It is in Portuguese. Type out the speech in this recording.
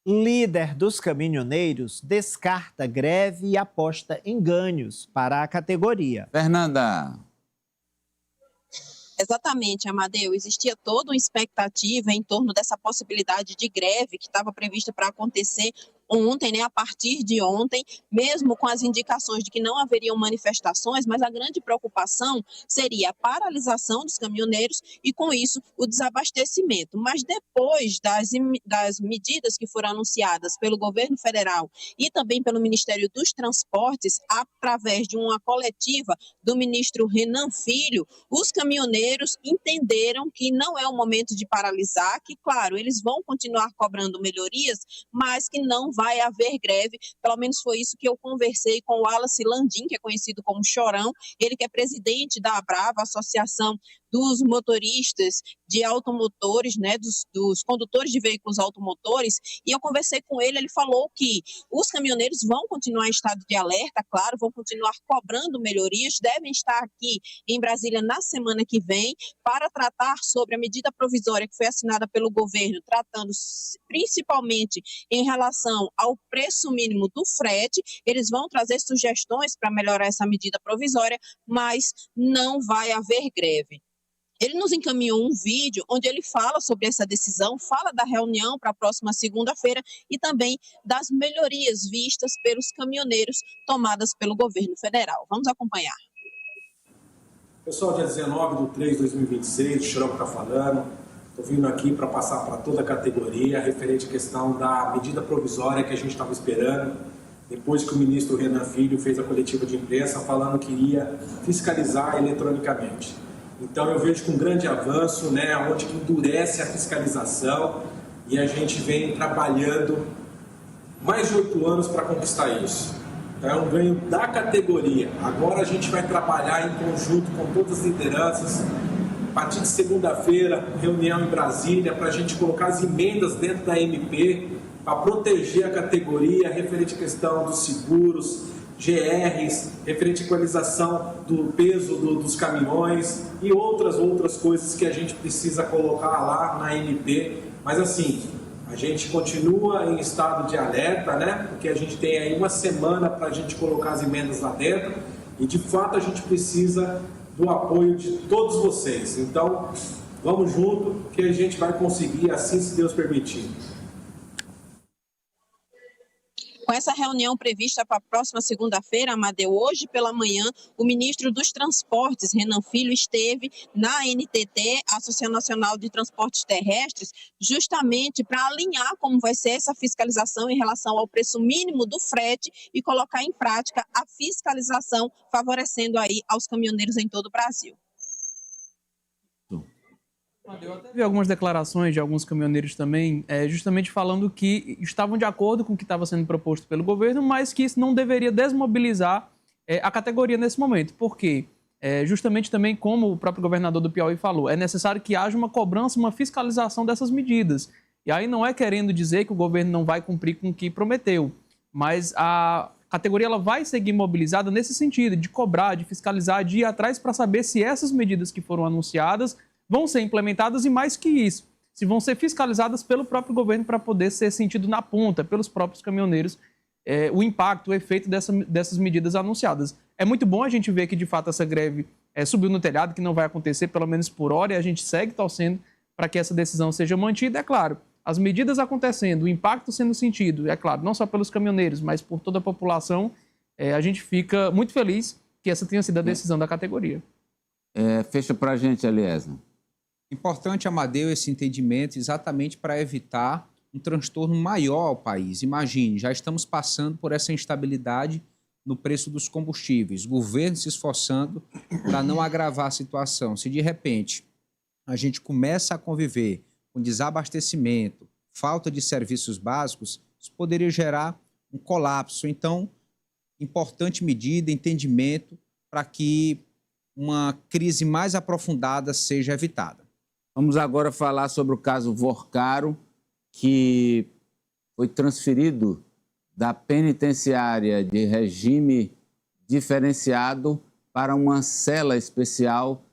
Líder dos caminhoneiros descarta greve e aposta em ganhos para a categoria. Fernanda. Exatamente, Amadeu. Existia toda uma expectativa em torno dessa possibilidade de greve que estava prevista para acontecer ontem, né, a partir de ontem, mesmo com as indicações de que não haveriam manifestações, mas a grande preocupação seria a paralisação dos caminhoneiros e, com isso, o desabastecimento. Mas depois das medidas que foram anunciadas pelo governo federal e também pelo Ministério dos Transportes, através de uma coletiva do ministro Renan Filho, os caminhoneiros entenderam que não é o momento de paralisar, que, claro, eles vão continuar cobrando melhorias, mas que não vai haver greve. Pelo menos foi isso que eu conversei com o Wallace Landim, que é conhecido como Chorão, ele que é presidente da Abrava, Associação dos motoristas de automotores, né, dos condutores de veículos automotores, e eu conversei com ele, ele falou que os caminhoneiros vão continuar em estado de alerta, claro, vão continuar cobrando melhorias, devem estar aqui em Brasília na semana que vem para tratar sobre a medida provisória que foi assinada pelo governo, tratando principalmente em relação ao preço mínimo do frete. Eles vão trazer sugestões para melhorar essa medida provisória, mas não vai haver greve. Ele nos encaminhou um vídeo onde ele fala sobre essa decisão, fala da reunião para a próxima segunda-feira e também das melhorias vistas pelos caminhoneiros tomadas pelo governo federal. Vamos acompanhar. Pessoal, dia 19/3/2026, o Chorão está falando. Estou vindo aqui para passar para toda a categoria referente à questão da medida provisória que a gente estava esperando, depois que o ministro Renan Filho fez a coletiva de imprensa falando que iria fiscalizar eletronicamente. Então eu vejo com um grande avanço, né, onde que endurece a fiscalização e a gente vem trabalhando mais de 8 anos para conquistar isso. Então é um ganho da categoria. Agora a gente vai trabalhar em conjunto com todas as lideranças. A partir de segunda-feira, reunião em Brasília para a gente colocar as emendas dentro da MP para proteger a categoria referente à questão dos seguros, GRs, referente à equalização do peso dos caminhões e outras coisas que a gente precisa colocar lá na MP. Mas assim, a gente continua em estado de alerta, né? Porque a gente tem aí uma semana para a gente colocar as emendas lá dentro e de fato a gente precisa do apoio de todos vocês. Então, vamos junto que a gente vai conseguir, assim se Deus permitir. Com essa reunião prevista para a próxima segunda-feira, Amadeu, hoje pela manhã, o ministro dos Transportes, Renan Filho, esteve na ANTT, Associação Nacional de Transportes Terrestres, justamente para alinhar como vai ser essa fiscalização em relação ao preço mínimo do frete e colocar em prática a fiscalização, favorecendo aí aos caminhoneiros em todo o Brasil. Eu até vi algumas declarações de alguns caminhoneiros também, justamente falando que estavam de acordo com o que estava sendo proposto pelo governo, mas que isso não deveria desmobilizar a categoria nesse momento. Por quê? Justamente também, como o próprio governador do Piauí falou, é necessário que haja uma cobrança, uma fiscalização dessas medidas. E aí não é querendo dizer que o governo não vai cumprir com o que prometeu, mas a categoria ela vai seguir mobilizada nesse sentido, de cobrar, de fiscalizar, de ir atrás para saber se essas medidas que foram anunciadas vão ser implementadas e, mais que isso, se vão ser fiscalizadas pelo próprio governo para poder ser sentido na ponta, pelos próprios caminhoneiros, o impacto, o efeito dessas medidas anunciadas. É muito bom a gente ver que, de fato, essa greve subiu no telhado, que não vai acontecer, pelo menos por hora, e a gente segue torcendo para que essa decisão seja mantida. É claro, as medidas acontecendo, o impacto sendo sentido, é claro, não só pelos caminhoneiros, mas por toda a população, a gente fica muito feliz que essa tenha sido a decisão da categoria. Fecha para a gente, Eliezer. Importante, Amadeu, esse entendimento exatamente para evitar um transtorno maior ao país. Imagine, já estamos passando por essa instabilidade no preço dos combustíveis, o governo se esforçando para não agravar a situação. Se de repente a gente começa a conviver com desabastecimento, falta de serviços básicos, isso poderia gerar um colapso. Então, importante medida, entendimento para que uma crise mais aprofundada seja evitada. Vamos agora falar sobre o caso Vorcaro, que foi transferido da penitenciária de regime diferenciado para uma cela especial